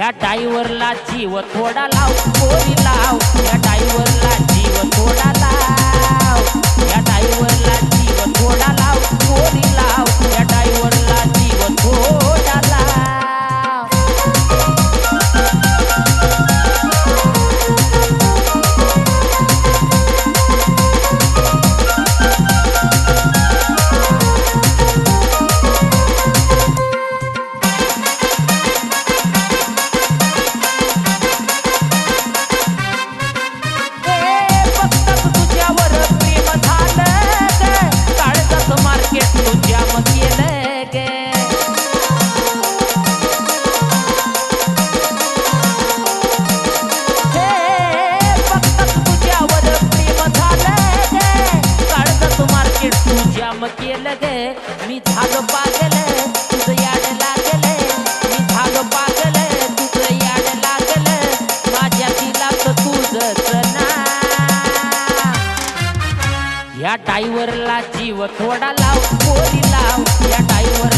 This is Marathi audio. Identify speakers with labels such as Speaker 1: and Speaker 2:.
Speaker 1: या ड्रायव्हरला जीव थोडा लाव पोरी लाव या ड्रायव्हरला जीव थोडा लाव या ड्रायव्हरला जीव थोडा लाव पोरी लाव या ड्रायव्हरला जीव थोडा लाव केलं गे मी झालो पागल तुझं याड लागल मी झालो पागल तुझं याड लागल माझ्या दिलात तुझंच ना या ड्रायव्हरला जीव थोडा लाव पोरी लाव या ड्रायव्हर